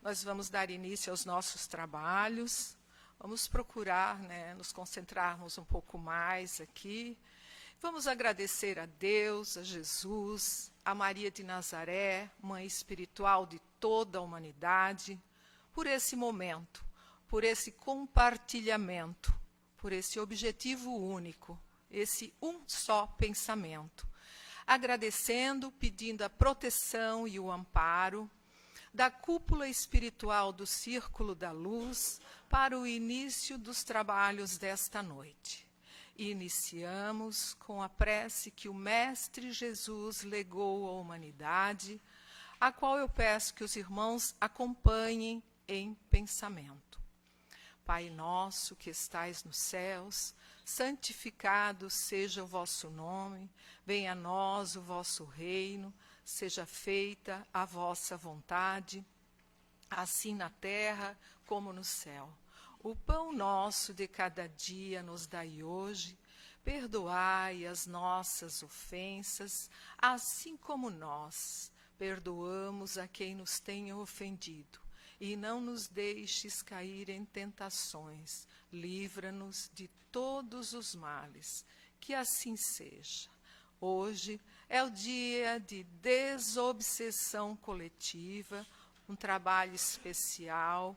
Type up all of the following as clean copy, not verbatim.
Nós vamos dar início aos nossos trabalhos. Vamos procurar, nos concentrarmos um pouco mais aqui. Vamos agradecer a Deus, a Jesus, a Maria de Nazaré, mãe espiritual de toda a humanidade, por esse momento, por esse compartilhamento, por esse objetivo único, esse um só pensamento. Agradecendo, pedindo a proteção e o amparo da cúpula espiritual do Círculo da Luz para o início dos trabalhos desta noite. E iniciamos com a prece que o Mestre Jesus legou à humanidade, a qual eu peço que os irmãos acompanhem em pensamento. Pai nosso que estais nos céus, santificado seja o vosso nome, venha a nós o vosso reino, seja feita a vossa vontade, assim na terra como no céu. O pão nosso de cada dia nos dai hoje, perdoai as nossas ofensas, assim como nós perdoamos a quem nos tenha ofendido. E não nos deixes cair em tentações, livra-nos de todos os males, que assim seja. Hoje é o dia de desobsessão coletiva, um trabalho especial,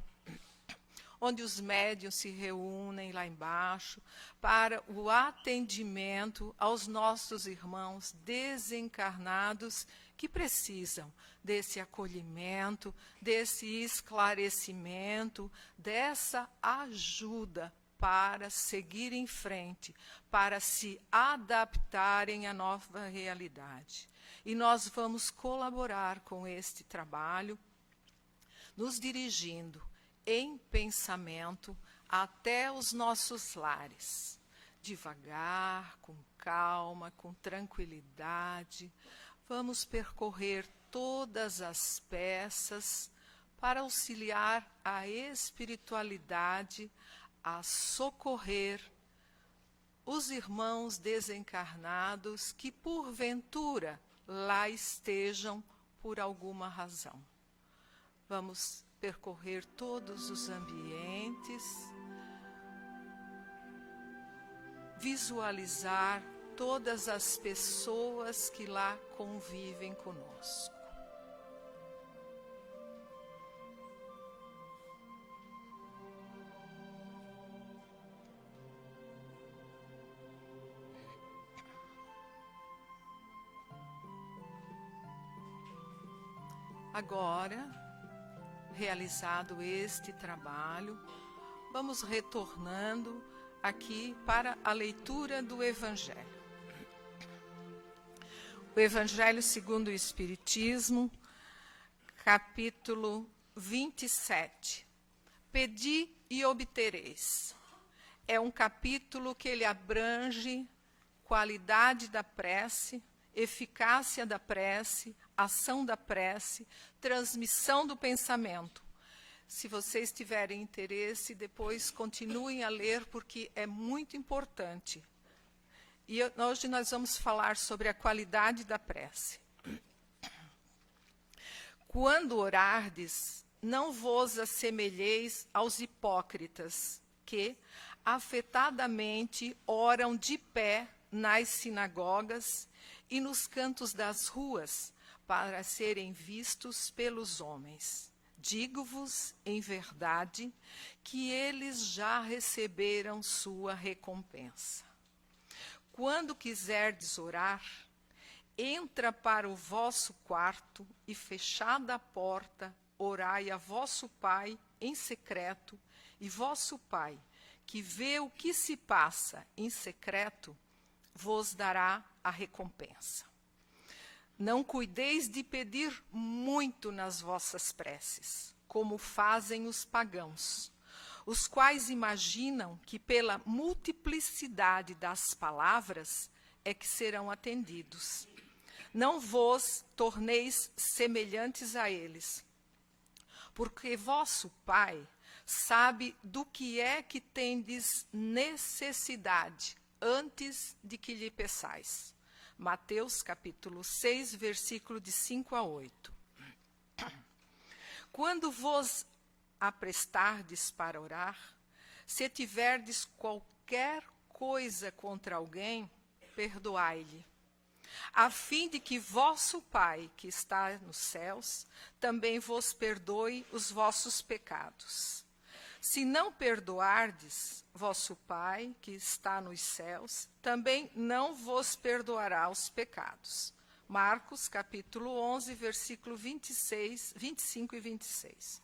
onde os médiuns se reúnem lá embaixo para o atendimento aos nossos irmãos desencarnados que precisam desse acolhimento, desse esclarecimento, dessa ajuda para seguir em frente, para se adaptarem à nova realidade. E nós vamos colaborar com este trabalho, nos dirigindo em pensamento até os nossos lares, devagar, com calma, com tranquilidade. Vamos percorrer todas as peças para auxiliar a espiritualidade a socorrer os irmãos desencarnados que, porventura, lá estejam por alguma razão. Vamos percorrer todos os ambientes, visualizar todas as pessoas que lá convivem conosco. Agora, realizado este trabalho, vamos retornando aqui para a leitura do Evangelho. O Evangelho segundo o Espiritismo, capítulo 27. Pedi e obtereis. É um capítulo que ele abrange qualidade da prece, eficácia da prece, ação da prece, transmissão do pensamento. Se vocês tiverem interesse, depois continuem a ler, porque é muito importante. E hoje nós vamos falar sobre a qualidade da prece. Quando orardes, não vos assemelheis aos hipócritas, que afetadamente oram de pé nas sinagogas e nos cantos das ruas, para serem vistos pelos homens. Digo-vos, em verdade, que eles já receberam sua recompensa. Quando quiserdes orar, entra para o vosso quarto e, fechada a porta, orai a vosso Pai em secreto, e vosso Pai, que vê o que se passa em secreto, vos dará a recompensa. Não cuideis de pedir muito nas vossas preces, como fazem os pagãos, os quais imaginam que pela multiplicidade das palavras é que serão atendidos. Não vos torneis semelhantes a eles, porque vosso Pai sabe do que é que tendes necessidade antes de que lhe peçais. Mateus capítulo 6, versículo de 5 a 8. Quando vos aprestardes para orar, se tiverdes qualquer coisa contra alguém, perdoai-lhe, a fim de que vosso Pai, que está nos céus, também vos perdoe os vossos pecados. Se não perdoardes, vosso Pai, que está nos céus, também não vos perdoará os pecados. Marcos, capítulo 11, versículo 25 e 26.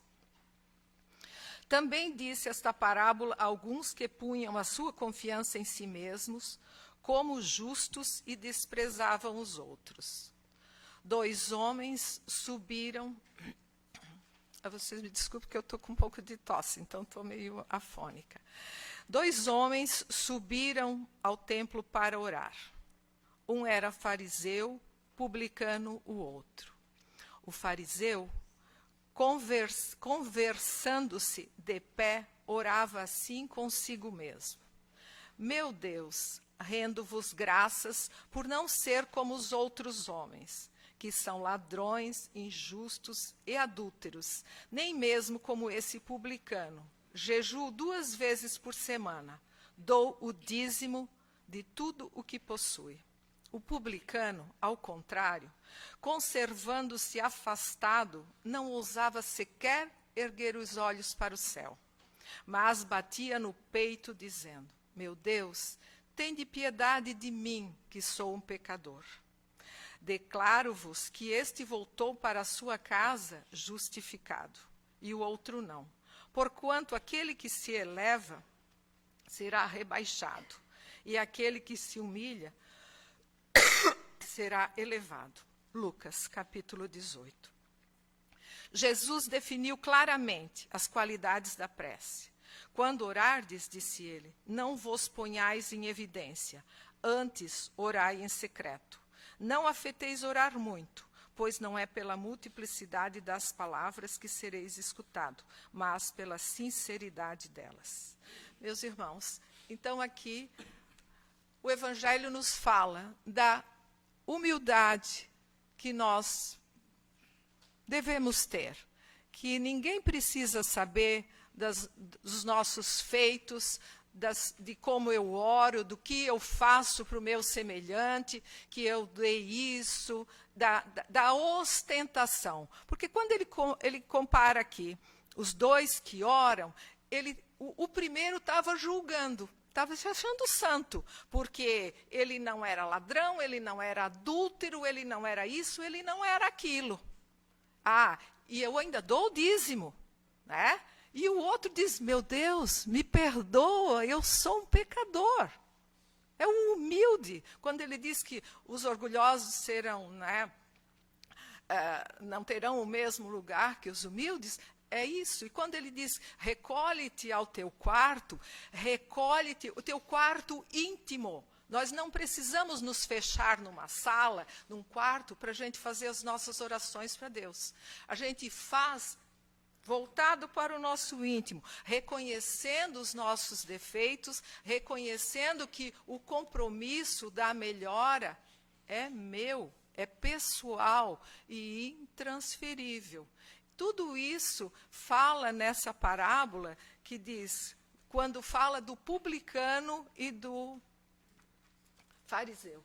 Também disse esta parábola a alguns que punham a sua confiança em si mesmos, como justos, e desprezavam os outros. 2 homens subiram... Vocês me desculpem que eu estou com um pouco de tosse, então estou meio afônica. 2 homens subiram ao templo para orar. Um era fariseu, publicano o outro. O fariseu, conversando-se de pé, orava assim consigo mesmo: Meu Deus, rendo-vos graças por não ser como os outros homens, que são ladrões, injustos e adúlteros, nem mesmo como esse publicano. Jejuo 2 vezes por semana, dou o dízimo de tudo o que possui. O publicano, ao contrário, conservando-se afastado, não ousava sequer erguer os olhos para o céu, mas batia no peito, dizendo: Meu Deus, tende piedade de mim, que sou um pecador. Declaro-vos que este voltou para a sua casa justificado, e o outro não. Porquanto aquele que se eleva será rebaixado, e aquele que se humilha será elevado. Lucas, capítulo 18. Jesus definiu claramente as qualidades da prece. Quando orardes, disse ele, não vos ponhais em evidência, antes orai em secreto. Não afeteis orar muito, pois não é pela multiplicidade das palavras que sereis escutado, mas pela sinceridade delas. Meus irmãos, então aqui o Evangelho nos fala da humildade que nós devemos ter, que ninguém precisa saber dos nossos feitos, de como eu oro, do que eu faço para o meu semelhante, que eu dei isso, da ostentação. Porque quando ele compara aqui os 2 que oram, o primeiro estava julgando, estava se achando santo, porque ele não era ladrão, ele não era adúltero, ele não era isso, ele não era aquilo. E eu ainda dou o dízimo, né? E o outro diz, meu Deus, me perdoa, eu sou um pecador. É um humilde. Quando ele diz que os orgulhosos serão, né, não terão o mesmo lugar que os humildes, é isso. E quando ele diz, recolhe-te ao teu quarto, recolhe-te, o teu quarto íntimo. Nós não precisamos nos fechar numa sala, num quarto, para a gente fazer as nossas orações para Deus. A gente faz voltado para o nosso íntimo, reconhecendo os nossos defeitos, reconhecendo que o compromisso da melhora é meu, é pessoal e intransferível. Tudo isso fala nessa parábola que diz, quando fala do publicano e do fariseu.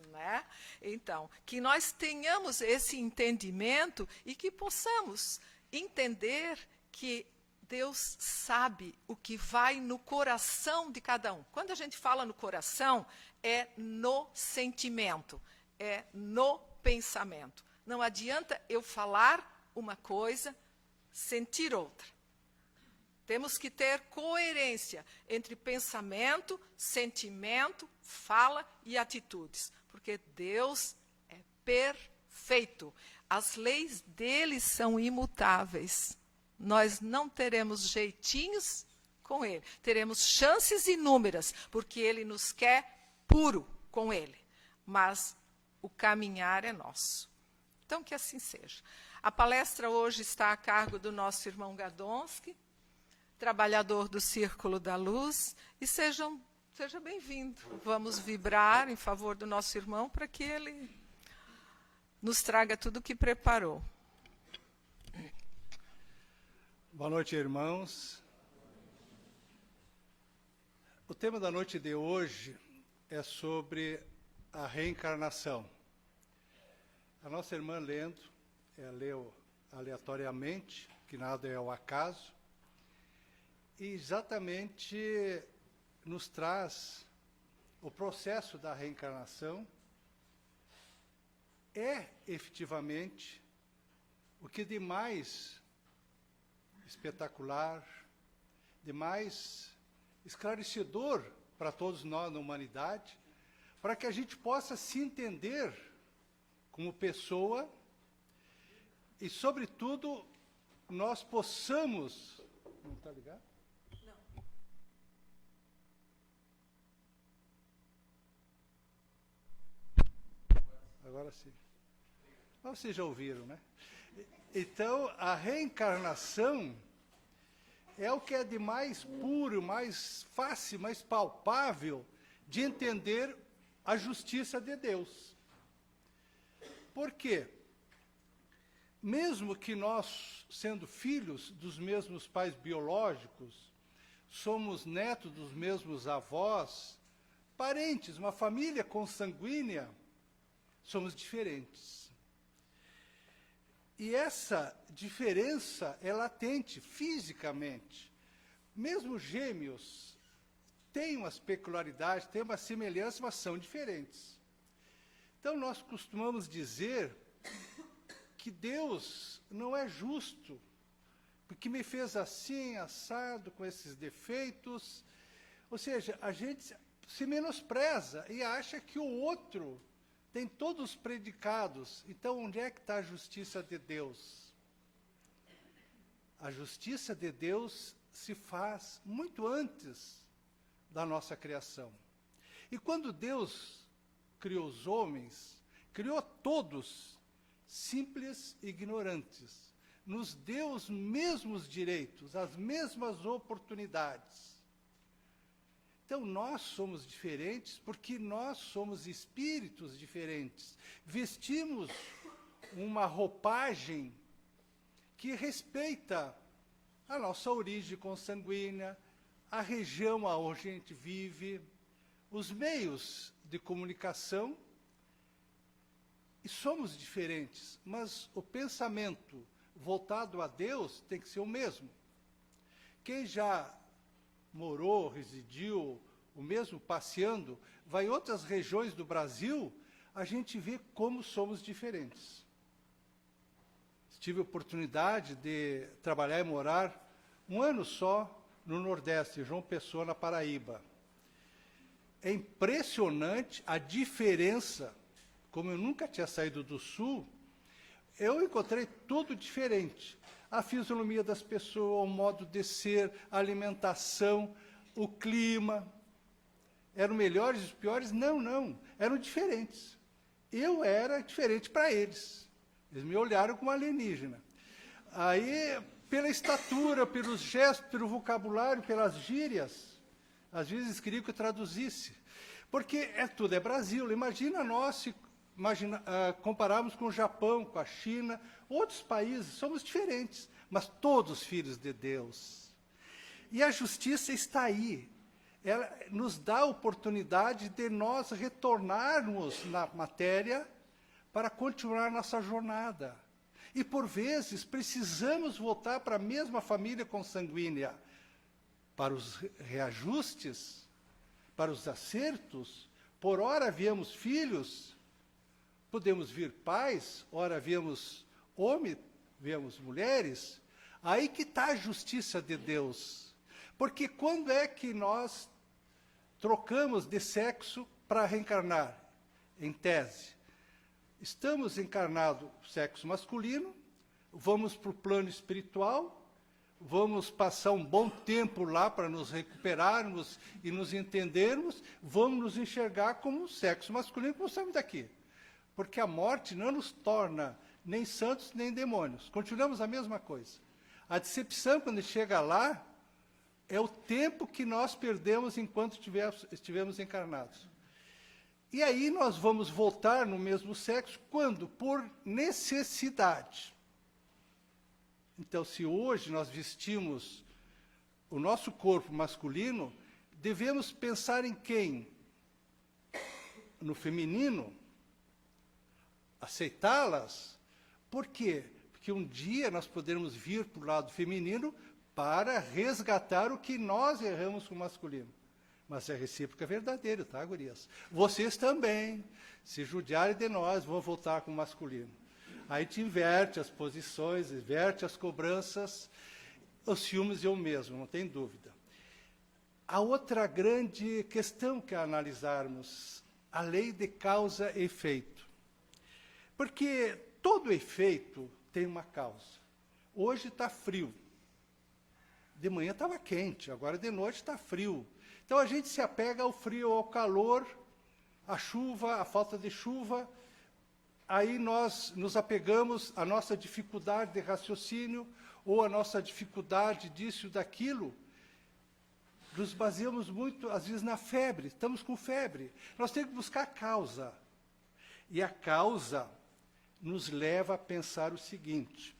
Né? Então, que nós tenhamos esse entendimento e que possamos entender que Deus sabe o que vai no coração de cada um. Quando a gente fala no coração, é no sentimento, é no pensamento. Não adianta eu falar uma coisa, sentir outra. Temos que ter coerência entre pensamento, sentimento, fala e atitudes, porque Deus é perfeito. As leis dele são imutáveis. Nós não teremos jeitinhos com ele. Teremos chances inúmeras, porque ele nos quer puro com ele. Mas o caminhar é nosso. Então, que assim seja. A palestra hoje está a cargo do nosso irmão Gadonski, trabalhador do Círculo da Luz, e seja bem-vindo. Vamos vibrar em favor do nosso irmão para que ele nos traga tudo o que preparou. Boa noite, irmãos. O tema da noite de hoje é sobre a reencarnação. A nossa irmã lendo, leu aleatoriamente, que nada é ao acaso, e exatamente nos traz o processo da reencarnação. É efetivamente o que de mais espetacular, de mais esclarecedor para todos nós na humanidade, para que a gente possa se entender como pessoa e, sobretudo, nós possamos... Não está ligado? Não. Agora sim. Vocês já ouviram, né? Então, a reencarnação é o que é de mais puro, mais fácil, mais palpável de entender a justiça de Deus. Por quê? Mesmo que nós, sendo filhos dos mesmos pais biológicos, somos netos dos mesmos avós, parentes, uma família consanguínea, somos diferentes. E essa diferença é latente, fisicamente. Mesmo gêmeos têm umas peculiaridades, têm uma semelhança, mas são diferentes. Então, nós costumamos dizer que Deus não é justo, porque me fez assim, assado, com esses defeitos. Ou seja, a gente se menospreza e acha que o outro tem todos os predicados. Então, onde é que está a justiça de Deus? A justiça de Deus se faz muito antes da nossa criação. E quando Deus criou os homens, criou todos simples e ignorantes, nos deu os mesmos direitos, as mesmas oportunidades. Então, nós somos diferentes porque nós somos espíritos diferentes. Vestimos uma roupagem que respeita a nossa origem consanguínea, a região onde a gente vive, os meios de comunicação, e somos diferentes, mas o pensamento voltado a Deus tem que ser o mesmo. Quem já morou, residiu, o mesmo passeando, vai em outras regiões do Brasil, a gente vê como somos diferentes. Tive a oportunidade de trabalhar e morar um ano só no Nordeste, João Pessoa, na Paraíba. É impressionante a diferença. Como eu nunca tinha saído do Sul, eu encontrei tudo diferente. A fisionomia das pessoas, o modo de ser, a alimentação, o clima. Eram melhores e os piores? Não, não. Eram diferentes. Eu era diferente para eles. Eles me olharam como alienígena. Aí, pela estatura, pelos gestos, pelo vocabulário, pelas gírias, às vezes queriam que eu traduzisse. Porque tudo é Brasil. Imagina nós se compararmos com o Japão, com a China, outros países, somos diferentes, mas todos filhos de Deus. E a justiça está aí. Ela nos dá a oportunidade de nós retornarmos na matéria para continuar nossa jornada. E, por vezes, precisamos voltar para a mesma família consanguínea, para os reajustes, para os acertos. Por ora viemos filhos, podemos vir pais, ora viemos homens, viemos mulheres. Aí que está a justiça de Deus. Porque quando é que nós trocamos de sexo para reencarnar? Em tese, estamos encarnados sexo masculino, vamos para o plano espiritual, vamos passar um bom tempo lá para nos recuperarmos e nos entendermos, vamos nos enxergar como sexo masculino, como estamos daqui. Porque a morte não nos torna nem santos nem demônios. Continuamos a mesma coisa. A decepção, quando chega lá, é o tempo que nós perdemos enquanto estivemos encarnados. E aí nós vamos voltar no mesmo sexo quando? Por necessidade. Então, se hoje nós vestimos o nosso corpo masculino, devemos pensar em quem? No feminino? Aceitá-las? Por quê? Porque um dia nós poderemos vir para o lado feminino para resgatar o que nós erramos com o masculino. Mas é recíproca verdadeiro, tá, gurias? Vocês também, se judiarem de nós, vão voltar com o masculino. Aí te inverte as posições, inverte as cobranças, os ciúmes eu mesmo, não tem dúvida. A outra grande questão que é analisarmos, a lei de causa e efeito. Porque todo efeito tem uma causa. Hoje está frio. De manhã estava quente, agora de noite está frio. Então a gente se apega ao frio, ao calor, à chuva, à falta de chuva. Aí nós nos apegamos à nossa dificuldade de raciocínio ou à nossa dificuldade disso e daquilo. Nos baseamos muito, às vezes, na febre. Estamos com febre. Nós temos que buscar a causa. E a causa nos leva a pensar o seguinte.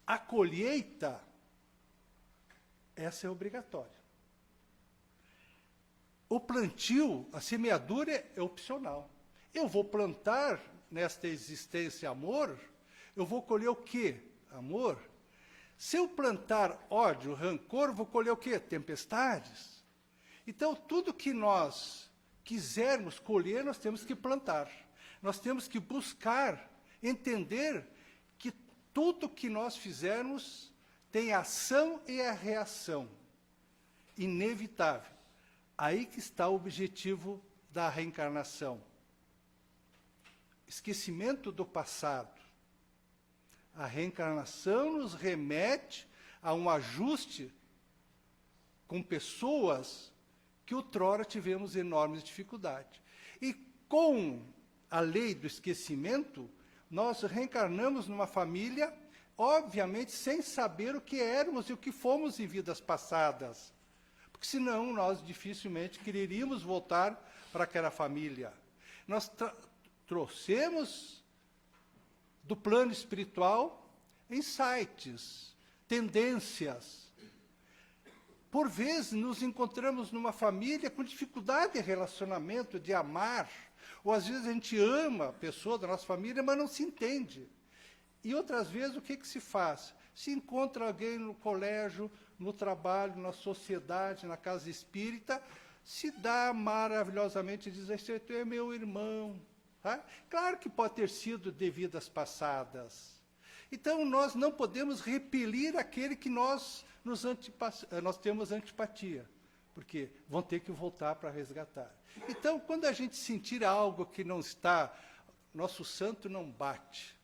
A colheita, essa é obrigatória. O plantio, a semeadura é opcional. Eu vou plantar nesta existência amor, eu vou colher o quê? Amor. Se eu plantar ódio, rancor, vou colher o quê? Tempestades. Então, tudo que nós quisermos colher, nós temos que plantar. Nós temos que buscar entender que tudo que nós fizermos tem a ação e a reação. Inevitável. Aí que está o objetivo da reencarnação. Esquecimento do passado. A reencarnação nos remete a um ajuste com pessoas que outrora tivemos enormes dificuldades. E com a lei do esquecimento, nós reencarnamos numa família, obviamente, sem saber o que éramos e o que fomos em vidas passadas. Porque senão nós dificilmente quereríamos voltar para aquela família. Nós trouxemos do plano espiritual insights, tendências. Por vezes nos encontramos numa família com dificuldade de relacionamento, de amar, ou às vezes a gente ama a pessoa da nossa família, mas não se entende. E outras vezes o que se faz? Se encontra alguém no colégio, no trabalho, na sociedade, na casa espírita, se dá maravilhosamente e diz, esse é meu irmão. Tá? Claro que pode ter sido de vidas passadas. Então, nós não podemos repelir aquele que nós temos antipatia, porque vão ter que voltar para resgatar. Então, quando a gente sentir algo que não está, nosso santo não bate.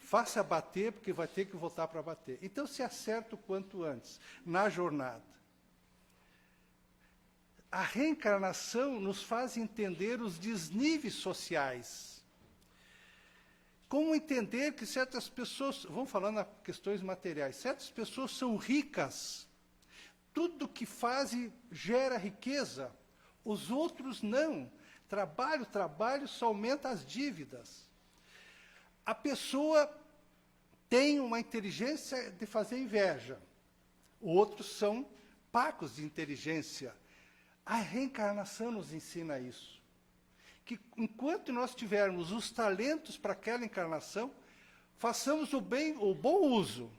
Faça bater, porque vai ter que voltar para bater. Então, se acerta o quanto antes, na jornada. A reencarnação nos faz entender os desníveis sociais. Como entender que certas pessoas, vamos falando nas questões materiais, certas pessoas são ricas, tudo que fazem gera riqueza, os outros não. Trabalho, só aumenta as dívidas. A pessoa tem uma inteligência de fazer inveja, outros são pacos de inteligência. A reencarnação nos ensina isso. Que enquanto nós tivermos os talentos para aquela encarnação, façamos o bom uso.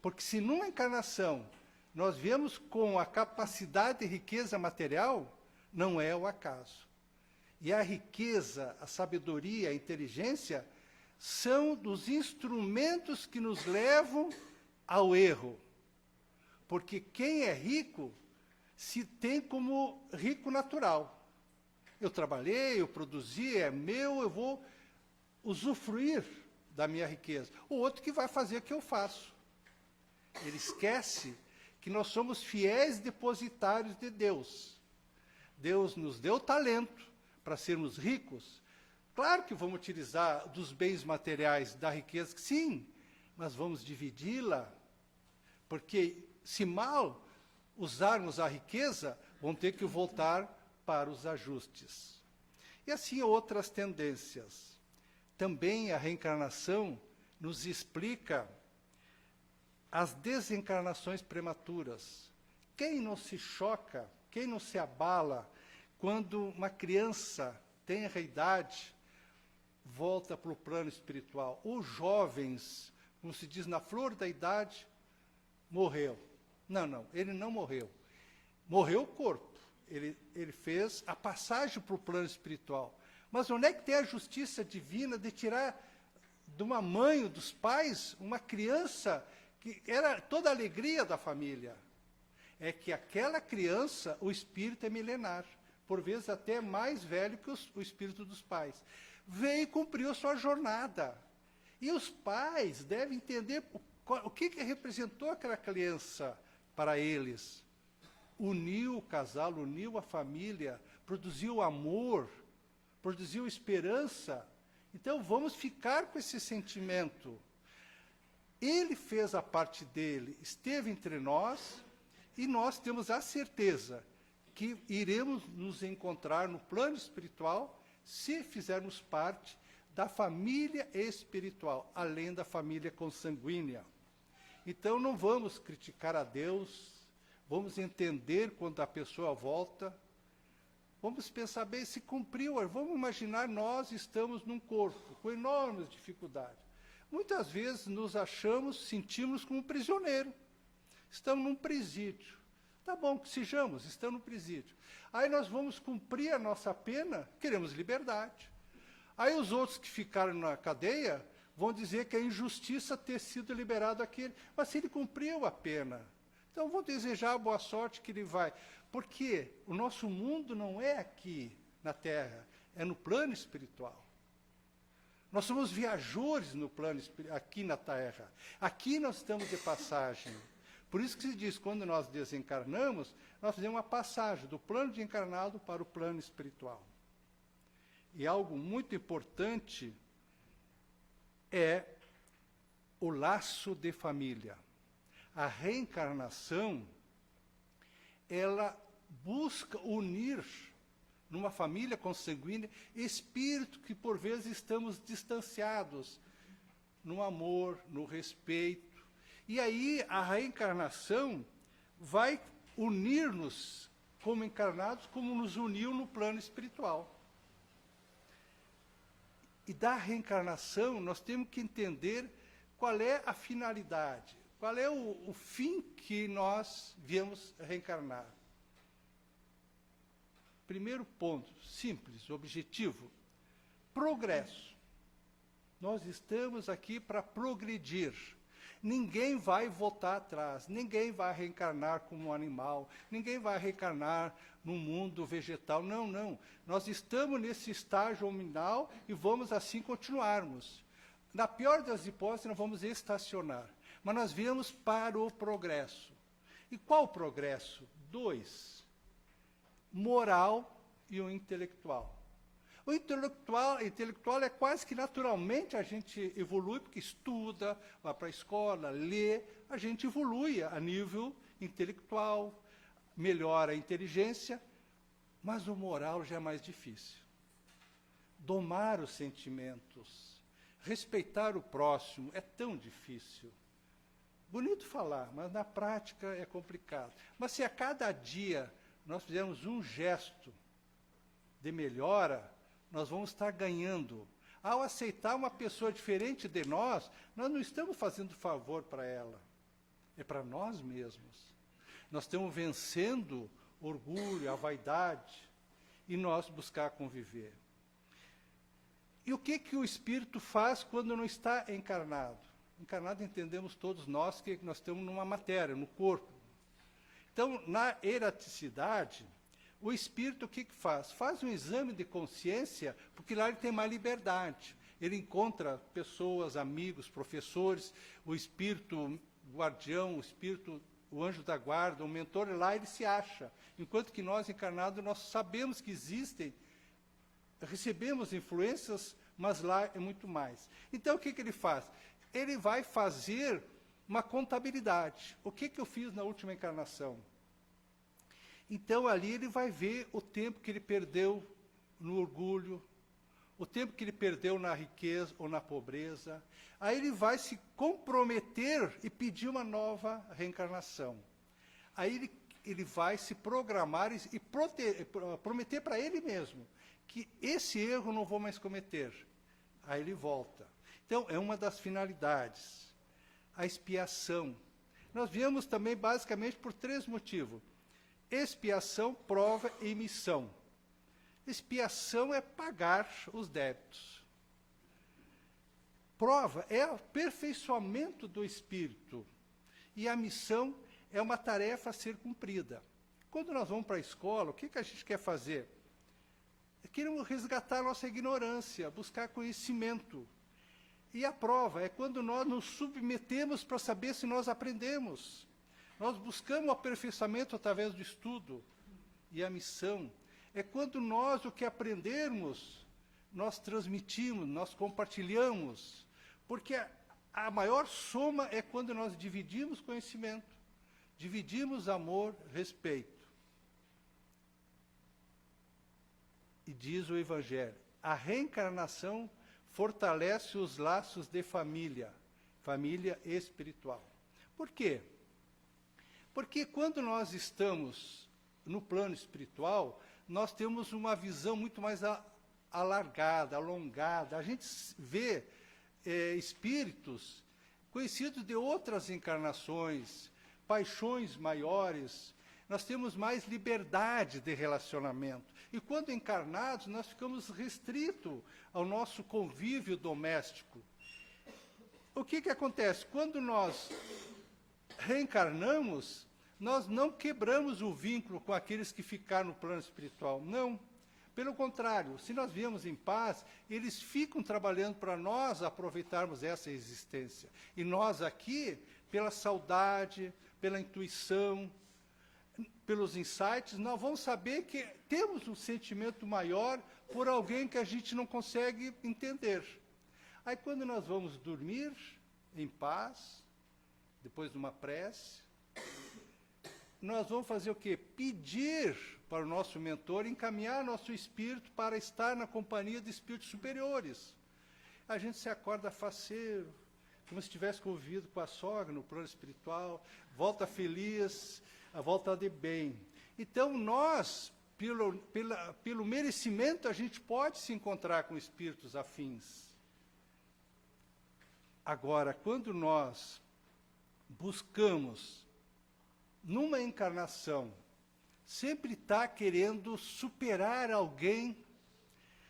Porque se numa encarnação nós viemos com a capacidade de riqueza material, não é o acaso. E a riqueza, a sabedoria, a inteligência são dos instrumentos que nos levam ao erro. Porque quem é rico se tem como rico natural. Eu trabalhei, eu produzi, é meu, eu vou usufruir da minha riqueza. O outro que vai fazer o que eu faço. Ele esquece que nós somos fiéis depositários de Deus. Deus nos deu talento para sermos ricos. Claro que vamos utilizar dos bens materiais da riqueza, sim, mas vamos dividi-la. Porque se mal usarmos a riqueza, vão ter que voltar para os ajustes. E assim outras tendências. Também a reencarnação nos explica as desencarnações prematuras. Quem não se choca, quem não se abala quando uma criança tenra idade volta para o plano espiritual? Os jovens, como se diz, na flor da idade, morreu. Não, ele não morreu. Morreu o corpo. Ele fez a passagem para o plano espiritual. Mas onde é que tem a justiça divina de tirar de uma mãe ou dos pais uma criança que era toda a alegria da família? É que aquela criança, o espírito é milenar, por vezes até mais velho que o espírito dos pais. Veio e cumpriu a sua jornada. E os pais devem entender o que representou aquela criança para eles. Uniu o casal, uniu a família, produziu amor, produziu esperança. Então vamos ficar com esse sentimento. Ele fez a parte dele, esteve entre nós, e nós temos a certeza que iremos nos encontrar no plano espiritual se fizermos parte da família espiritual, além da família consanguínea. Então não vamos criticar a Deus, vamos entender quando a pessoa volta, vamos pensar bem, se cumpriu, vamos imaginar nós estamos num corpo com enormes dificuldades. Muitas vezes nos achamos, sentimos como prisioneiro. Estamos num presídio. Tá bom, que sejamos, estamos no presídio. Aí nós vamos cumprir a nossa pena, queremos liberdade. Aí os outros que ficaram na cadeia vão dizer que é injustiça ter sido liberado aquele. Mas se ele cumpriu a pena, então vou desejar a boa sorte que ele vai. Porque o nosso mundo não é aqui na Terra, é no plano espiritual. Nós somos viajores no plano aqui na Terra. Aqui nós estamos de passagem. Por isso que se diz, quando nós desencarnamos, nós fazemos uma passagem do plano de encarnado para o plano espiritual. E algo muito importante é o laço de família. A reencarnação, ela busca unir numa família consanguínea espírito que por vezes estamos distanciados no amor, no respeito. E aí a reencarnação vai unir-nos como encarnados, como nos uniu no plano espiritual. E da reencarnação nós temos que entender qual é a finalidade, qual é o fim que nós viemos reencarnar. Primeiro ponto, simples, objetivo, progresso. Nós estamos aqui para progredir. Ninguém vai voltar atrás, ninguém vai reencarnar como um animal, ninguém vai reencarnar num mundo vegetal. Não. Nós estamos nesse estágio hominal e vamos assim continuarmos. Na pior das hipóteses, nós vamos estacionar. Mas nós viemos para o progresso. E qual o progresso? 2. Moral e o intelectual. O intelectual é quase que naturalmente a gente evolui, porque estuda, vai para a escola, lê, a gente evolui a nível intelectual, melhora a inteligência, mas o moral já é mais difícil. Domar os sentimentos, respeitar o próximo é tão difícil. Bonito falar, mas na prática é complicado. Mas se a cada dia nós fizermos um gesto de melhora, nós vamos estar ganhando. Ao aceitar uma pessoa diferente de nós não estamos fazendo favor para ela. É para nós mesmos. Nós estamos vencendo o orgulho, a vaidade, e nós buscar conviver. E o que o espírito faz quando não está encarnado? Encarnado entendemos todos nós que nós estamos numa matéria, no corpo. Então, na erraticidade, o espírito o que faz? Faz um exame de consciência, porque lá ele tem mais liberdade. Ele encontra pessoas, amigos, professores, o espírito guardião, o anjo da guarda, o mentor, lá ele se acha. Enquanto que nós, encarnados, nós sabemos que existem, recebemos influências, mas lá é muito mais. Então, o que ele faz? Ele vai fazer uma contabilidade. O que eu fiz na última encarnação? Então, ali ele vai ver o tempo que ele perdeu no orgulho, o tempo que ele perdeu na riqueza ou na pobreza. Aí ele vai se comprometer e pedir uma nova reencarnação. Aí ele vai se programar e prometer para ele mesmo que esse erro não vou mais cometer. Aí ele volta. Então, é uma das finalidades. A expiação. Nós viemos também basicamente por 3 motivos. Expiação, prova e missão. Expiação é pagar os débitos. Prova é o aperfeiçoamento do espírito. E a missão é uma tarefa a ser cumprida. Quando nós vamos para a escola, o que a gente quer fazer? Queremos resgatar a nossa ignorância, buscar conhecimento. E a prova é quando nós nos submetemos para saber se nós aprendemos. Nós buscamos o aperfeiçoamento através do estudo. E a missão é quando nós, o que aprendermos, nós transmitimos, nós compartilhamos. Porque a maior soma é quando nós dividimos conhecimento, dividimos amor, respeito. E diz o Evangelho, a reencarnação fortalece os laços de família, família espiritual. Por quê? Porque quando nós estamos no plano espiritual, nós temos uma visão muito mais alargada, alongada. A gente vê espíritos conhecidos de outras encarnações, paixões maiores. Nós temos mais liberdade de relacionamento. E quando encarnados, nós ficamos restritos ao nosso convívio doméstico. O que acontece? Quando nós reencarnamos, nós não quebramos o vínculo com aqueles que ficaram no plano espiritual. Não. Pelo contrário, se nós viemos em paz, eles ficam trabalhando para nós aproveitarmos essa existência. E nós aqui, pela saudade, pela intuição, pelos insights, nós vamos saber que temos um sentimento maior por alguém que a gente não consegue entender. Aí quando nós vamos dormir em paz, depois de uma prece, nós vamos fazer o quê? Pedir para o nosso mentor encaminhar nosso espírito para estar na companhia de espíritos superiores. A gente se acorda faceiro, como se tivesse convivido com a sogra no plano espiritual, volta feliz, a volta de bem. Então, nós, pelo merecimento, a gente pode se encontrar com espíritos afins. Agora, quando nós buscamos, numa encarnação, sempre está querendo superar alguém,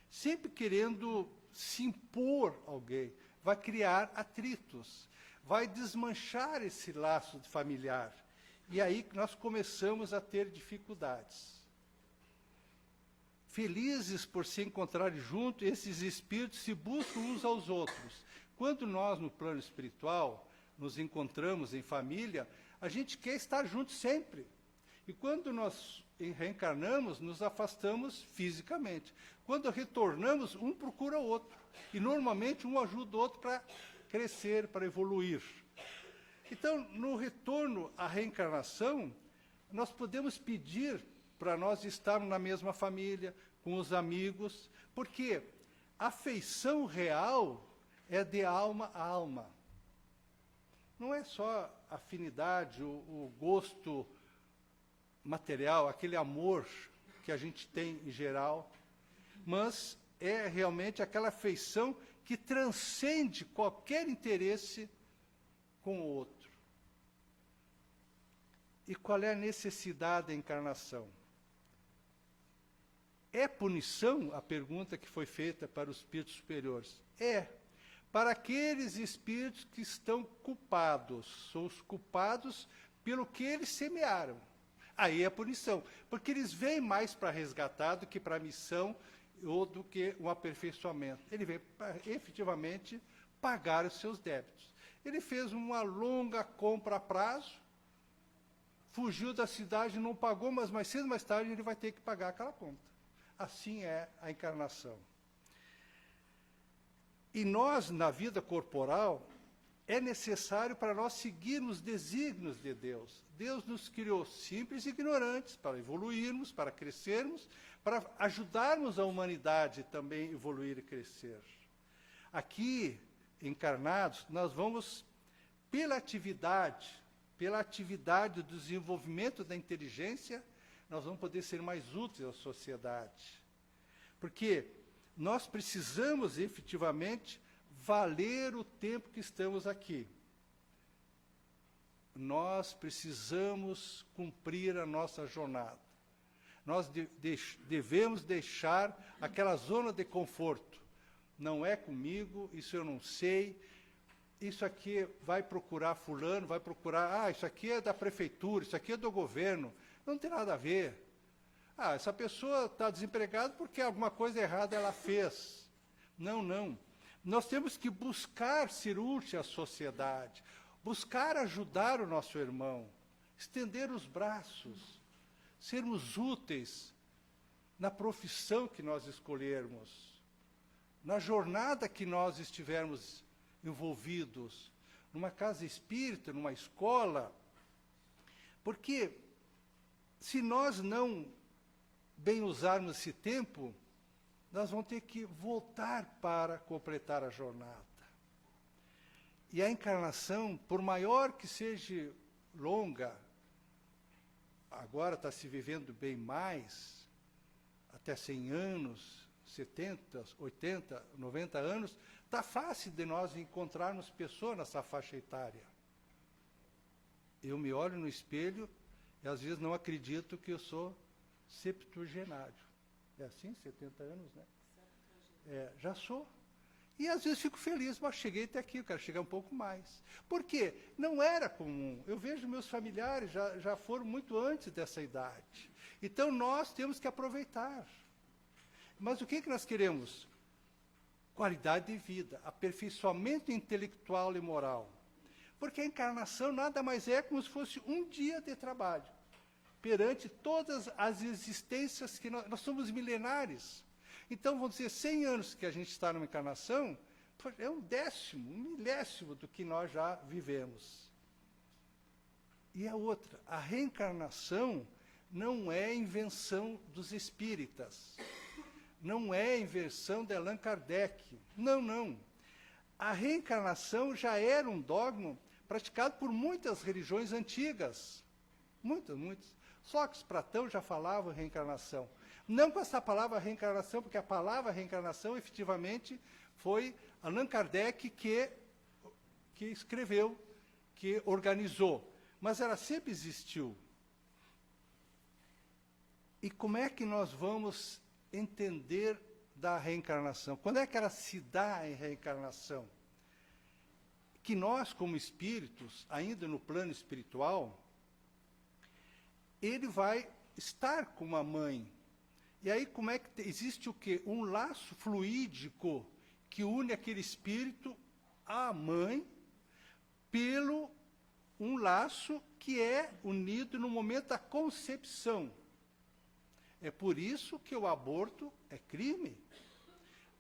sempre querendo se impor a alguém, vai criar atritos, vai desmanchar esse laço familiar. E aí nós começamos a ter dificuldades. Felizes por se encontrarem juntos, esses espíritos se buscam uns aos outros. Quando nós, no plano espiritual, nos encontramos em família, a gente quer estar juntos sempre. E quando nós reencarnamos, nos afastamos fisicamente. Quando retornamos, um procura o outro. E normalmente um ajuda o outro para crescer, para evoluir. Então, no retorno à reencarnação, nós podemos pedir para nós estarmos na mesma família, com os amigos, porque a afeição real é de alma a alma. Não é só afinidade, o gosto material, aquele amor que a gente tem em geral, mas é realmente aquela afeição que transcende qualquer interesse com o outro. E qual é a necessidade da encarnação? É punição a pergunta que foi feita para os espíritos superiores? É. Para aqueles espíritos que estão culpados, são os culpados pelo que eles semearam. Aí é punição, porque eles vêm mais para resgatar do que para a missão ou do que um aperfeiçoamento. Ele vem para, efetivamente, pagar os seus débitos. Ele fez uma longa compra a prazo, fugiu da cidade, não pagou, mas mais cedo ou mais tarde ele vai ter que pagar aquela conta. Assim é a encarnação. E nós, na vida corporal, é necessário para nós seguirmos os desígnios de Deus. Deus nos criou simples e ignorantes para evoluirmos, para crescermos, para ajudarmos a humanidade também a evoluir e crescer. Aqui, encarnados, nós vamos, pela atividade do desenvolvimento da inteligência, nós vamos poder ser mais úteis à sociedade. Porque nós precisamos, efetivamente, valer o tempo que estamos aqui. Nós precisamos cumprir a nossa jornada. Nós devemos deixar aquela zona de conforto. Não é comigo, isso eu não sei, isso aqui vai procurar fulano, vai procurar, isso aqui é da prefeitura, isso aqui é do governo. Não tem nada a ver. Essa pessoa está desempregada porque alguma coisa errada ela fez. Não, não. Nós temos que buscar ser útil à sociedade, buscar ajudar o nosso irmão, estender os braços, sermos úteis na profissão que nós escolhermos, na jornada que nós estivermos envolvidos, numa casa espírita, numa escola. Porque se nós não bem usarmos esse tempo, nós vamos ter que voltar para completar a jornada. E a encarnação, por maior que seja longa, agora está se vivendo bem mais, até 100 anos, 70, 80, 90 anos, está fácil de nós encontrarmos pessoas nessa faixa etária. Eu me olho no espelho e às vezes não acredito que eu sou septuagenário. É assim, 70 anos, né? Já sou. E às vezes fico feliz, mas cheguei até aqui, eu quero chegar um pouco mais. Por quê? Não era comum. Eu vejo meus familiares já foram muito antes dessa idade. Então nós temos que aproveitar. Mas o que nós queremos? Qualidade de vida, aperfeiçoamento intelectual e moral. Porque a encarnação nada mais é como se fosse um dia de trabalho, perante todas as existências que nós somos milenares. Então, vamos dizer, 100 anos que a gente está numa encarnação, é um décimo, um milésimo do que nós já vivemos. E a outra, a reencarnação não é invenção dos espíritas, não é invenção de Allan Kardec, não, não. A reencarnação já era um dogma praticado por muitas religiões antigas, muitas. Sócrates, Platão já falavam em reencarnação. Não com essa palavra reencarnação, porque a palavra reencarnação, efetivamente, foi Allan Kardec que escreveu, que organizou. Mas ela sempre existiu. E como é que nós vamos entender da reencarnação? Quando é que ela se dá em reencarnação? Que nós, como espíritos, ainda no plano espiritual, ele vai estar com uma mãe. E aí, como é que existe o quê? Um laço fluídico que une aquele espírito à mãe pelo um laço que é unido no momento da concepção. É por isso que o aborto é crime.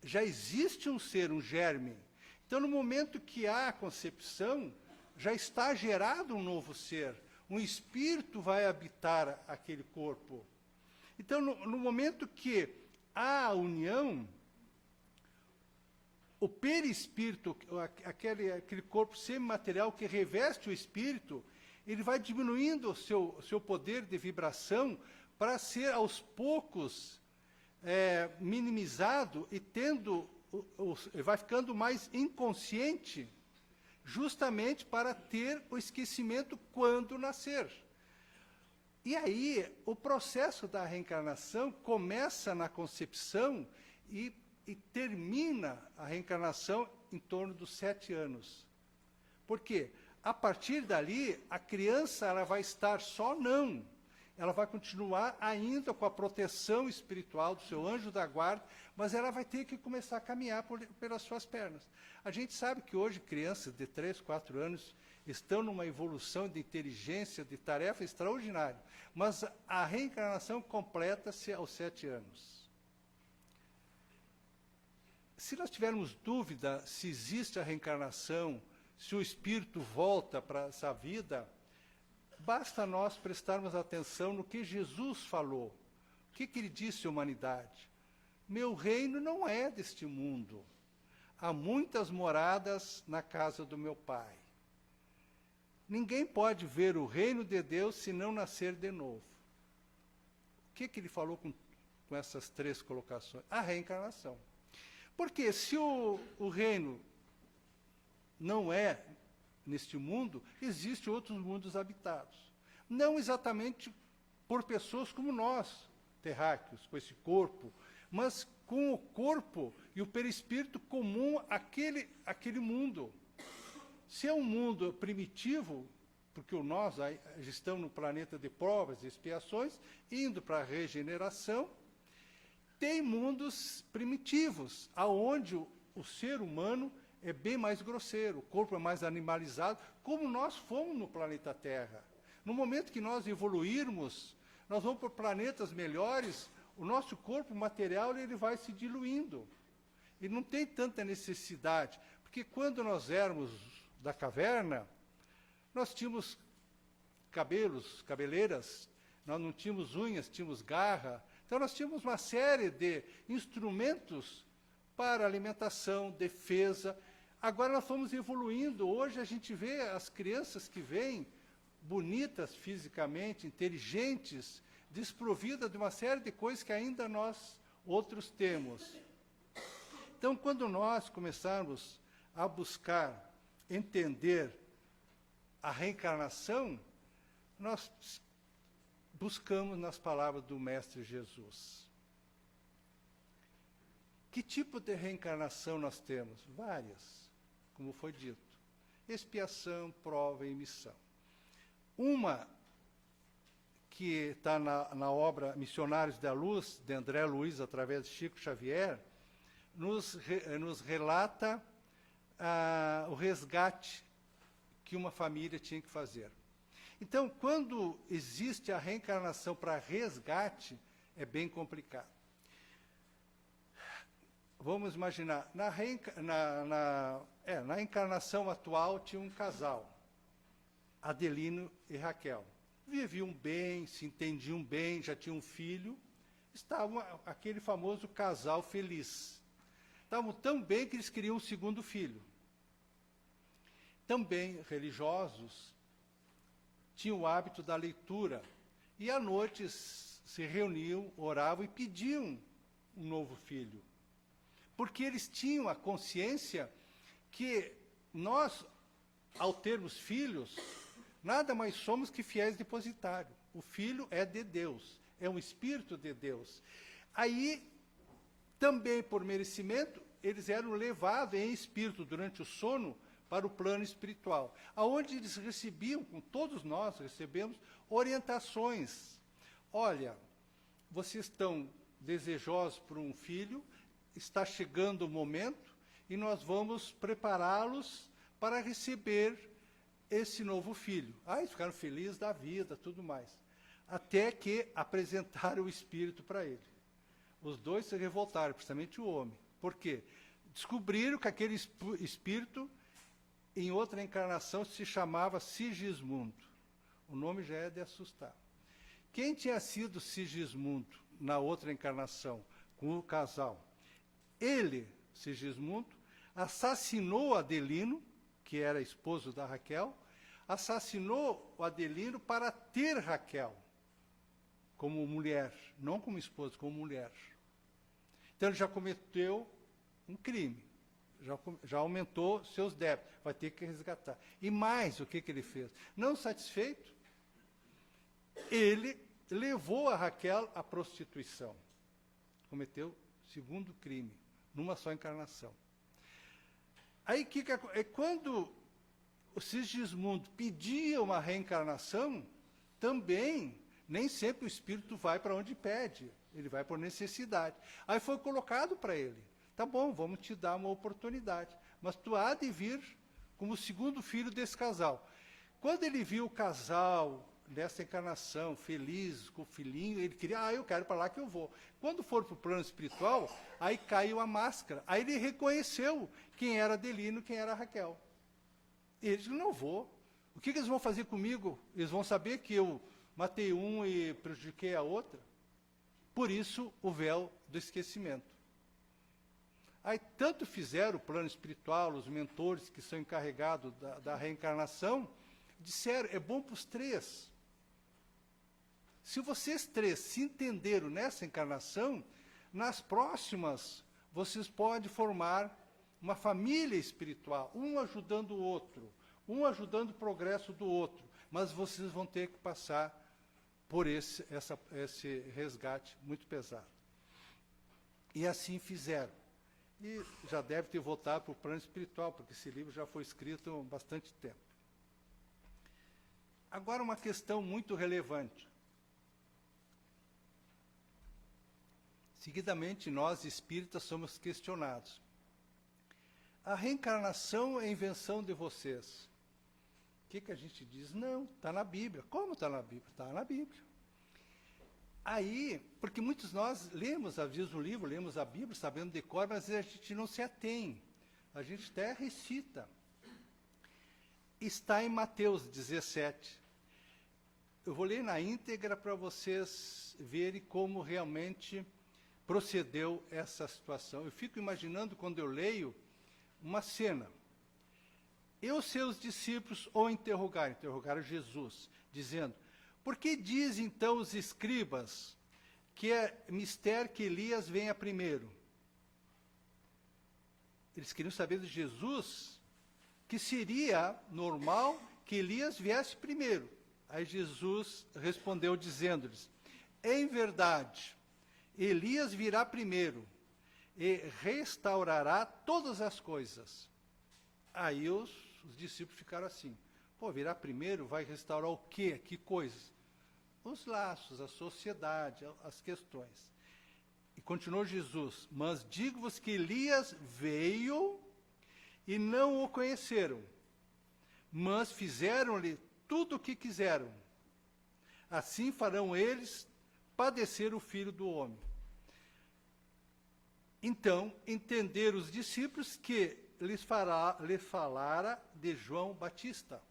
Já existe um ser, um germe. Então, no momento que há a concepção, já está gerado um novo ser. Um espírito vai habitar aquele corpo. Então, no momento que há a união, o perispírito, aquele corpo semimaterial que reveste o espírito, ele vai diminuindo o seu poder de vibração para ser, aos poucos, minimizado e vai ficando mais inconsciente, justamente para ter o esquecimento quando nascer. E aí, o processo da reencarnação começa na concepção e termina a reencarnação em torno dos 7 anos. Por quê? A partir dali, a criança ela vai estar só? Não. Ela vai continuar ainda com a proteção espiritual do seu anjo da guarda, mas ela vai ter que começar a caminhar pelas suas pernas. A gente sabe que hoje crianças de 3, 4 anos estão numa evolução de inteligência, de tarefa extraordinária, mas a reencarnação completa-se aos 7 anos. Se nós tivermos dúvida se existe a reencarnação, se o espírito volta para essa vida, basta nós prestarmos atenção no que Jesus falou. O que ele disse à humanidade? Meu reino não é deste mundo. Há muitas moradas na casa do meu Pai. Ninguém pode ver o reino de Deus se não nascer de novo. O que ele falou com essas três colocações? A reencarnação. Porque se o reino não é neste mundo, existem outros mundos habitados. Não exatamente por pessoas como nós, terráqueos, com esse corpo, mas com o corpo e o perispírito comum àquele mundo. Se é um mundo primitivo, porque nós estamos no planeta de provas e expiações, indo para a regeneração, tem mundos primitivos, aonde o ser humano é bem mais grosseiro, o corpo é mais animalizado, como nós fomos no planeta Terra. No momento que nós evoluirmos, nós vamos para planetas melhores, o nosso corpo material ele vai se diluindo. E não tem tanta necessidade, porque quando nós éramos da caverna, nós tínhamos cabelos, cabeleiras, nós não tínhamos unhas, tínhamos garra. Então nós tínhamos uma série de instrumentos para alimentação, defesa. Agora nós fomos evoluindo. Hoje a gente vê as crianças que vêm bonitas fisicamente, inteligentes, desprovidas de uma série de coisas que ainda nós outros temos. Então, quando nós começarmos a buscar entender a reencarnação, nós buscamos nas palavras do Mestre Jesus. Que tipo de reencarnação nós temos? Várias, como foi dito. Expiação, prova e missão. Uma que está na obra Missionários da Luz, de André Luiz, através de Chico Xavier, nos relata o resgate que uma família tinha que fazer. Então, quando existe a reencarnação para resgate, é bem complicado. Vamos imaginar, na encarnação atual tinha um casal, Adelino e Raquel. Viviam bem, se entendiam bem, já tinham um filho, estavam aquele famoso casal feliz. Estavam tão bem que eles queriam um segundo filho. Também religiosos, tinham o hábito da leitura, e à noite se reuniam, oravam e pediam um novo filho. Porque eles tinham a consciência que nós, ao termos filhos, nada mais somos que fiéis depositários. O filho é de Deus, é um espírito de Deus. Aí, também por merecimento, eles eram levados em espírito durante o sono para o plano espiritual, aonde eles recebiam, como todos nós recebemos, orientações. Olha, vocês estão desejosos por um filho, está chegando o momento e nós vamos prepará-los para receber esse novo filho. Aí eles ficaram felizes da vida, tudo mais. Até que apresentaram o espírito para ele. Os dois se revoltaram, principalmente o homem. Por quê? Descobriram que aquele espírito, em outra encarnação, se chamava Sigismundo. O nome já é de assustar. Quem tinha sido Sigismundo na outra encarnação, com o casal? Ele, Sigismundo, assassinou Adelino, que era esposo da Raquel, assassinou o Adelino para ter Raquel como mulher, não como esposa, como mulher. Então ele já cometeu um crime, já aumentou seus débitos, vai ter que resgatar. E mais, o que ele fez? Não satisfeito, ele levou a Raquel à prostituição. Cometeu segundo crime, numa só encarnação. Aí, quando o Sigismundo pedia uma reencarnação, também, nem sempre o espírito vai para onde pede, ele vai por necessidade. Aí foi colocado para ele, tá bom, vamos te dar uma oportunidade, mas tu há de vir como o segundo filho desse casal. Quando ele viu o casal nessa encarnação, feliz, com o filhinho, ele queria, eu quero para lá que eu vou. Quando for para o plano espiritual, aí caiu a máscara. Aí ele reconheceu quem era Adelino, quem era Raquel. Ele disse, não vou. O que eles vão fazer comigo? Eles vão saber que eu matei um e prejudiquei a outra? Por isso, o véu do esquecimento. Aí, tanto fizeram o plano espiritual, os mentores que são encarregados da reencarnação, disseram, é bom para os três. Se vocês três se entenderam nessa encarnação, nas próximas, vocês podem formar uma família espiritual, um ajudando o outro, um ajudando o progresso do outro, mas vocês vão ter que passar por esse resgate muito pesado. E assim fizeram. E já deve ter voltado para o plano espiritual, porque esse livro já foi escrito há bastante tempo. Agora, uma questão muito relevante. Seguidamente, nós espíritas somos questionados. A reencarnação é invenção de vocês. O que a gente diz? Não, está na Bíblia. Como está na Bíblia? Está na Bíblia. Aí, porque muitos de nós lemos, às vezes, o livro, lemos a Bíblia, sabendo de cor, mas a gente não se atém. A gente até recita. Está em Mateus 17. Eu vou ler na íntegra para vocês verem como realmente procedeu essa situação. Eu fico imaginando, quando eu leio, uma cena. E os seus discípulos o interrogaram Jesus, dizendo, por que diz então os escribas que é mistério que Elias venha primeiro? Eles queriam saber de Jesus que seria normal que Elias viesse primeiro. Aí Jesus respondeu dizendo-lhes, em verdade, Elias virá primeiro e restaurará todas as coisas. Aí os discípulos ficaram assim, pô, virá primeiro, vai restaurar o quê? Que coisas? Os laços, a sociedade, as questões. E continuou Jesus, mas digo-vos que Elias veio e não o conheceram, mas fizeram-lhe tudo o que quiseram. Assim farão eles padecer o Filho do Homem. Então, entenderam os discípulos que lhes falara de João Batista.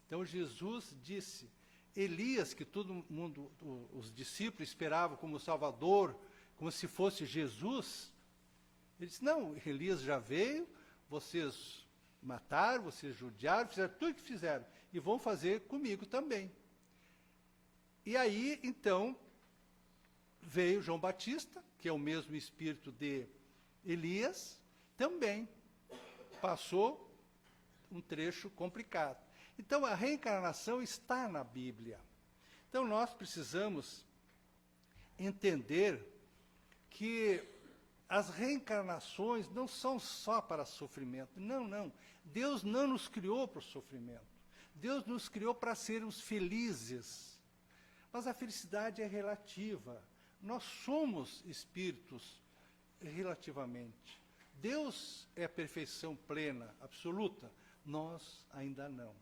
Então, Jesus disse, Elias, que todo mundo, os discípulos esperavam como Salvador, como se fosse Jesus, ele disse, não, Elias já veio, vocês mataram, vocês judiaram, fizeram tudo o que fizeram, e vão fazer comigo também. E aí, então, veio João Batista, que é o mesmo espírito de Elias, também passou um trecho complicado. Então, a reencarnação está na Bíblia. Então, nós precisamos entender que as reencarnações não são só para sofrimento. Não, não. Deus não nos criou para o sofrimento. Deus nos criou para sermos felizes. Mas a felicidade é relativa. Nós somos espíritos relativamente. Deus é a perfeição plena, absoluta. Nós ainda não.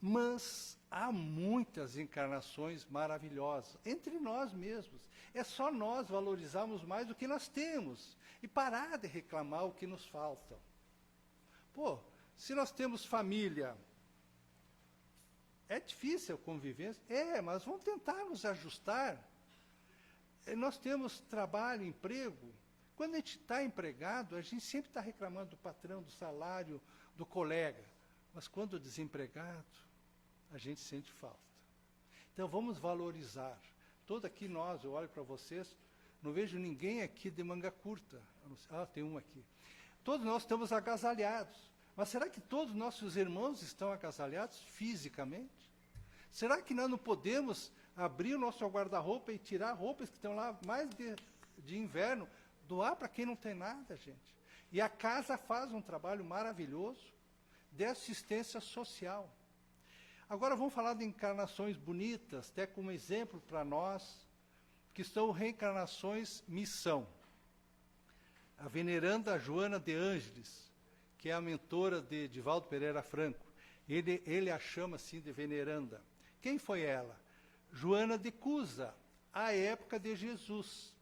Mas há muitas encarnações maravilhosas, entre nós mesmos. É só nós valorizarmos mais o que nós temos e parar de reclamar o que nos falta. Pô, se nós temos família, é difícil a convivência? É, mas vamos tentar nos ajustar. Nós temos trabalho, emprego. Quando a gente está empregado, a gente sempre está reclamando do patrão, do salário, do colega. Mas quando desempregado, a gente sente falta. Então, vamos valorizar. Todo aqui nós, eu olho para vocês, não vejo ninguém aqui de manga curta. Ah, tem um aqui. Todos nós estamos agasalhados. Mas será que todos os nossos irmãos estão agasalhados fisicamente? Será que nós não podemos abrir o nosso guarda-roupa e tirar roupas que estão lá mais de inverno, doar para quem não tem nada, gente? E a casa faz um trabalho maravilhoso de assistência social. Agora vamos falar de encarnações bonitas, até como exemplo para nós, que são reencarnações missão. A veneranda Joana de Ângeles, que é a mentora de Divaldo Pereira Franco, ele a chama assim de veneranda. Quem foi ela? Joana de Cusa, à época de Jesus.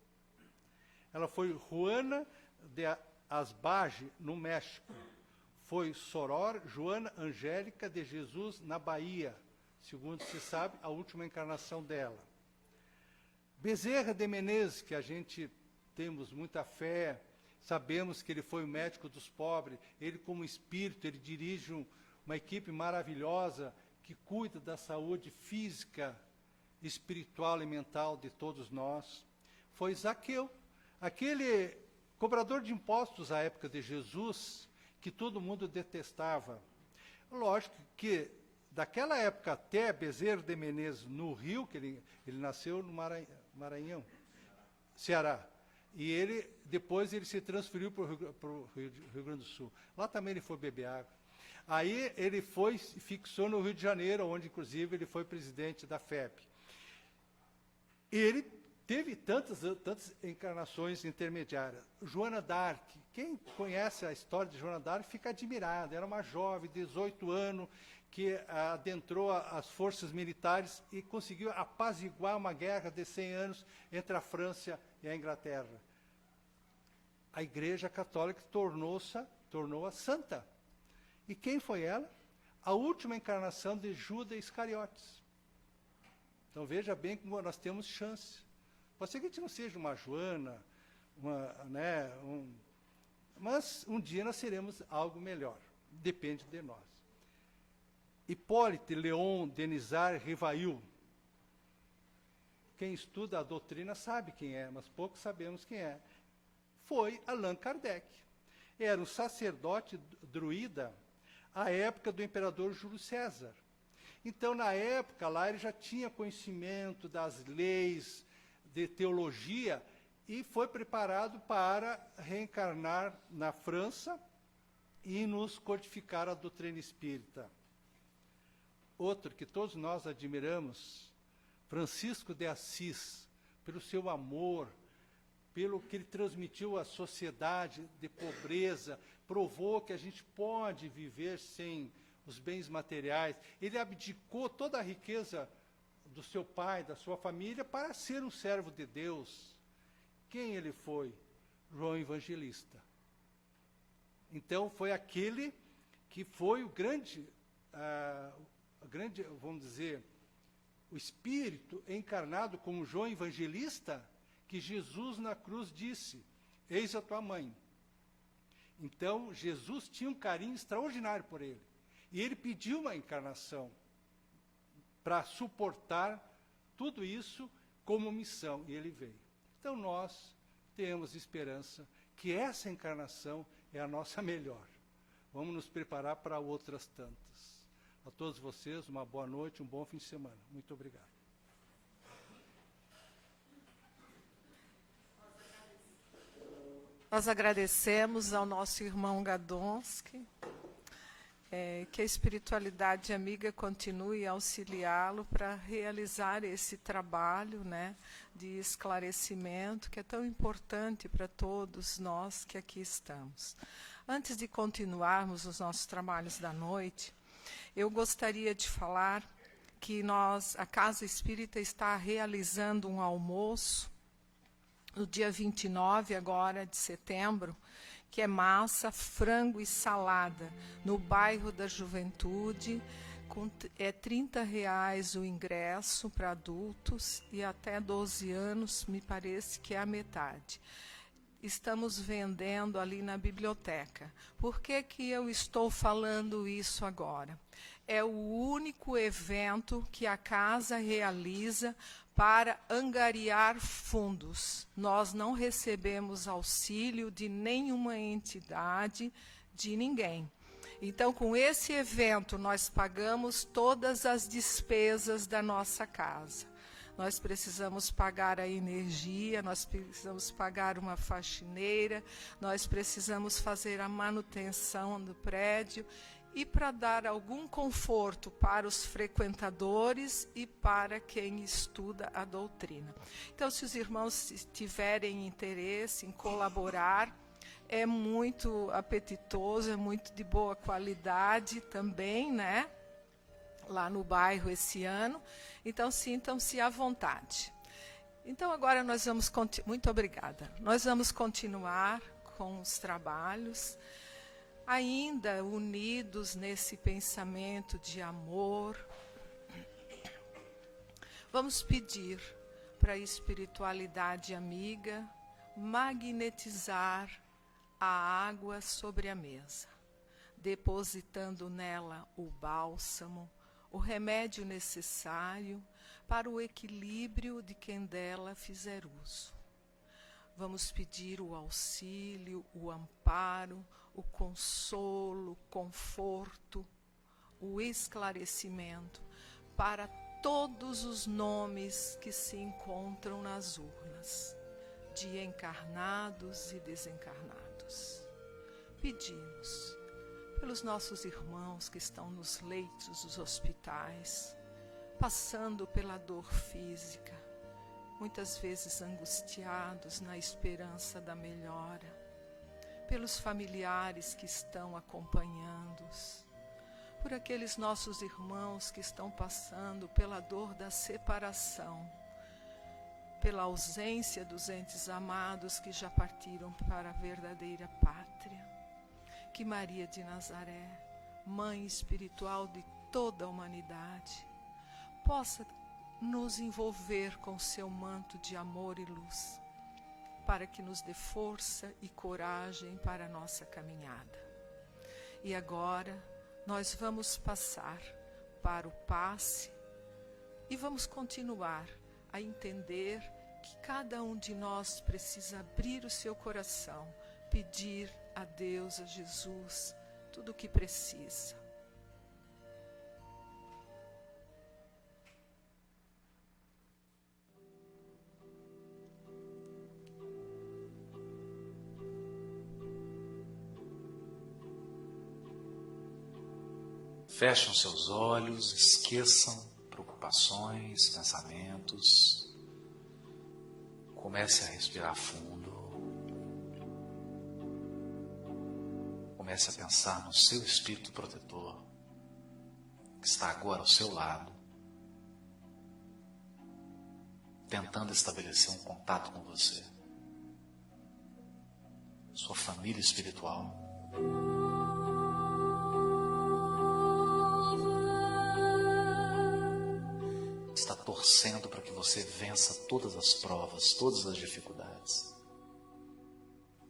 Ela foi Juana de Asbage, no México. foi Soror Joana Angélica de Jesus, na Bahia, segundo se sabe, a última encarnação dela. Bezerra de Menezes, que a gente temos muita fé, sabemos que ele foi o médico dos pobres, ele como espírito, ele dirige uma equipe maravilhosa que cuida da saúde física, espiritual e mental de todos nós. Foi Zaqueu, aquele cobrador de impostos à época de Jesus, que todo mundo detestava. Lógico que, daquela época até Bezerra de Menezes, no Rio, que ele nasceu no Maranhão, Ceará, e depois ele se transferiu para o Rio Grande do Sul. Lá também ele foi beber água. Aí ele fixou no Rio de Janeiro, onde inclusive ele foi presidente da FEB. E ele teve tantas encarnações intermediárias. Joana d'Arc, quem conhece a história de Joana d'Arc fica admirado. Era uma jovem de 18 anos que adentrou as forças militares e conseguiu apaziguar uma guerra de 100 anos entre a França e a Inglaterra. A Igreja Católica tornou-a santa. E quem foi ela? A última encarnação de Judas Iscariotes. Então veja bem como nós temos chance. Pode ser que a gente não seja uma Joana, mas um dia nós seremos algo melhor. Depende de nós. Hipólite Leon Denisard Rivail. Quem estuda a doutrina sabe quem é, mas poucos sabemos quem é. Foi Allan Kardec. Era um sacerdote druida à época do imperador Júlio César. Então, na época, lá ele já tinha conhecimento das leis de teologia e foi preparado para reencarnar na França e nos codificar a doutrina espírita. Outro que todos nós admiramos, Francisco de Assis, pelo seu amor, pelo que ele transmitiu à sociedade de pobreza, provou que a gente pode viver sem os bens materiais. Ele abdicou toda a riqueza do seu pai, da sua família, para ser um servo de Deus. Quem ele foi? João Evangelista. Então, foi aquele que foi o grande, vamos dizer, o Espírito encarnado como João Evangelista, que Jesus na cruz disse, eis a tua mãe. Então, Jesus tinha um carinho extraordinário por ele. E ele pediu uma encarnação para suportar tudo isso como missão, e ele veio. Então, nós temos esperança que essa encarnação é a nossa melhor. Vamos nos preparar para outras tantas. A todos vocês, uma boa noite, um bom fim de semana. Muito obrigado. Nós agradecemos ao nosso irmão Gadonsky, que a espiritualidade amiga continue a auxiliá-lo para realizar esse trabalho, né, de esclarecimento, que é tão importante para todos nós que aqui estamos. Antes de continuarmos os nossos trabalhos da noite, eu gostaria de falar que a Casa Espírita está realizando um almoço no dia 29 agora de setembro, que é massa, frango e salada, no bairro da Juventude. É R$30 o ingresso para adultos e até 12 anos, me parece que é a metade. Estamos vendendo ali na biblioteca. Por que eu estou falando isso agora? É o único evento que a casa realiza para angariar fundos. Nós não recebemos auxílio de nenhuma entidade, de ninguém. Então, com esse evento, nós pagamos todas as despesas da nossa casa. Nós precisamos pagar a energia, nós precisamos pagar uma faxineira, nós precisamos fazer a manutenção do prédio e para dar algum conforto para os frequentadores e para quem estuda a doutrina. Então, se os irmãos tiverem interesse em colaborar, é muito apetitoso, é muito de boa qualidade também, né? Lá no bairro esse ano. Então, sintam-se à vontade. Então, agora nós vamos... Muito obrigada. Nós vamos continuar com os trabalhos. ainda unidos nesse pensamento de amor, vamos pedir para a espiritualidade amiga magnetizar a água sobre a mesa, depositando nela o bálsamo, o remédio necessário para o equilíbrio de quem dela fizer uso. Vamos pedir o auxílio, o amparo, o consolo, o conforto, o esclarecimento para todos os nomes que se encontram nas urnas, de encarnados e desencarnados. Pedimos pelos nossos irmãos que estão nos leitos dos hospitais, passando pela dor física, muitas vezes angustiados na esperança da melhora, pelos familiares que estão acompanhando-os, por aqueles nossos irmãos que estão passando pela dor da separação, pela ausência dos entes amados que já partiram para a verdadeira pátria. Que Maria de Nazaré, Mãe espiritual de toda a humanidade, possa nos envolver com seu manto de amor e luz, para que nos dê força e coragem para a nossa caminhada. E agora nós vamos passar para o passe e vamos continuar a entender que cada um de nós precisa abrir o seu coração, pedir a Deus, a Jesus, tudo o que precisa. Fechem seus olhos, esqueçam preocupações, pensamentos. Comece a respirar fundo. Comece a pensar no seu espírito protetor, que está agora ao seu lado, tentando estabelecer um contato com você. Sua família espiritual. Está torcendo para que você vença todas as provas, todas as dificuldades.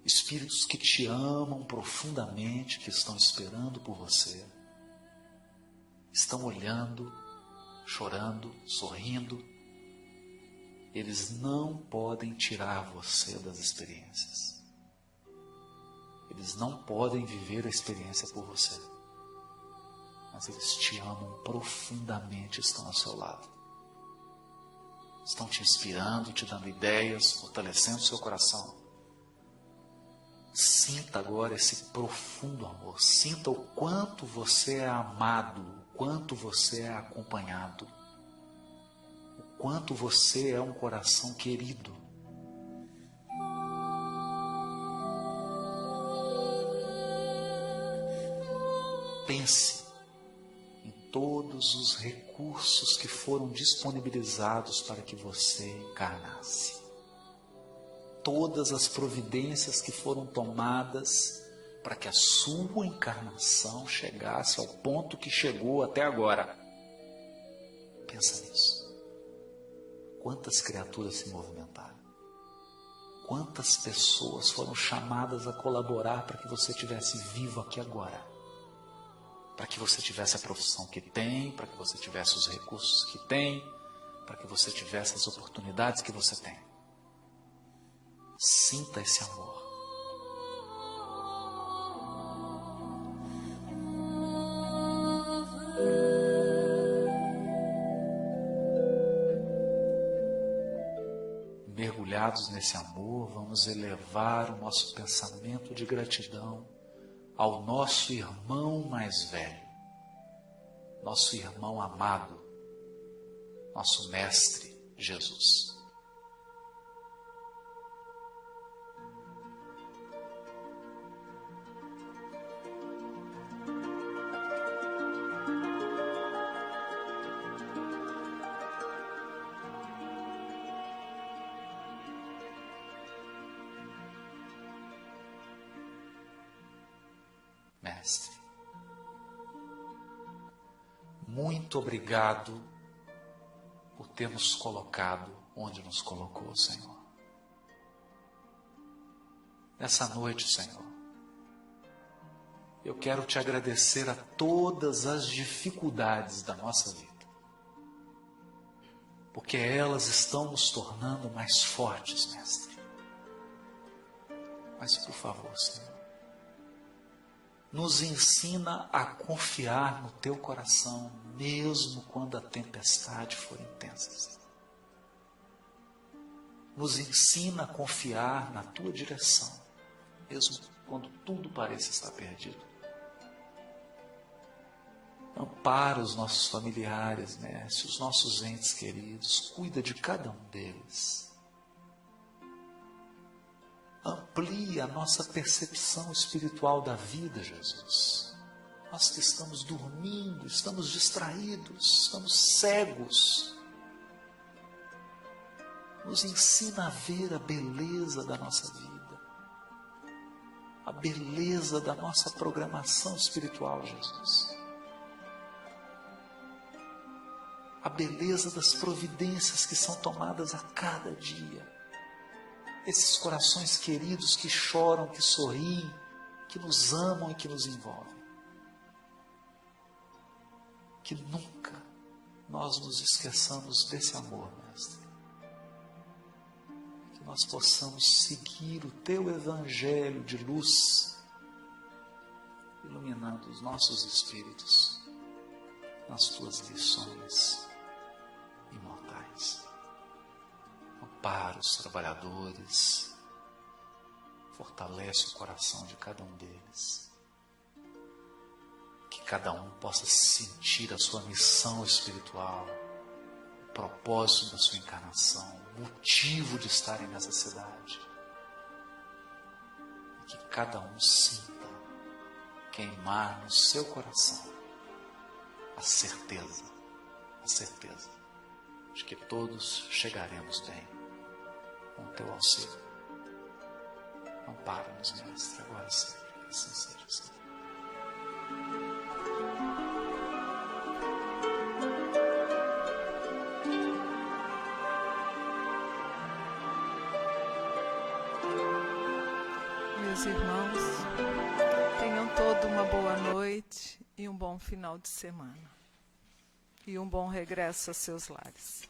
Espíritos que te amam profundamente, que estão esperando por você, estão olhando, chorando, sorrindo. Eles não podem tirar você das experiências. Eles não podem viver a experiência por você. Mas eles te amam profundamente, estão ao seu lado. Estão te inspirando, te dando ideias, fortalecendo o seu coração. Sinta agora esse profundo amor. Sinta o quanto você é amado, o quanto você é acompanhado, o quanto você é um coração querido. Pense em todos os recursos que foram disponibilizados para que você encarnasse. Todas as providências que foram tomadas para que a sua encarnação chegasse ao ponto que chegou até agora. Pensa nisso. Quantas criaturas se movimentaram? Quantas pessoas foram chamadas a colaborar para que você estivesse vivo aqui agora? Para que você tivesse a profissão que tem, para que você tivesse os recursos que tem, para que você tivesse as oportunidades que você tem. Sinta esse amor. Mergulhados nesse amor, vamos elevar o nosso pensamento de gratidão ao nosso irmão mais velho, nosso irmão amado, nosso Mestre Jesus. Mestre. Muito obrigado por ter nos colocado onde nos colocou, Senhor. Nessa noite, Senhor, eu quero te agradecer a todas as dificuldades da nossa vida, porque elas estão nos tornando mais fortes, Mestre. Mas, por favor, Senhor, nos ensina a confiar no Teu coração, mesmo quando a tempestade for intensa. Nos ensina a confiar na Tua direção, mesmo quando tudo parece estar perdido. Ampara os nossos familiares, Mestre, os nossos entes queridos, cuida de cada um deles. Amplia a nossa percepção espiritual da vida, Jesus. Nós que estamos dormindo, estamos distraídos, estamos cegos. Nos ensina a ver a beleza da nossa vida, a beleza da nossa programação espiritual, Jesus. A beleza das providências que são tomadas a cada dia. Esses corações queridos que choram, que sorriem, que nos amam e que nos envolvem. Que nunca nós nos esqueçamos desse amor, Mestre. Que nós possamos seguir o Teu Evangelho de luz, iluminando os nossos espíritos nas Tuas lições imortais. Ampara os trabalhadores, fortalece o coração de cada um deles. Que cada um possa sentir a sua missão espiritual, o propósito da sua encarnação, o motivo de estarem nessa cidade. E que cada um sinta queimar no seu coração a certeza de que todos chegaremos bem com o Teu auxílio. Ampara-nos, Mestre, agora e sempre, que assim seja, Senhor. Meus irmãos, tenham toda uma boa noite e um bom final de semana. E um bom regresso a seus lares.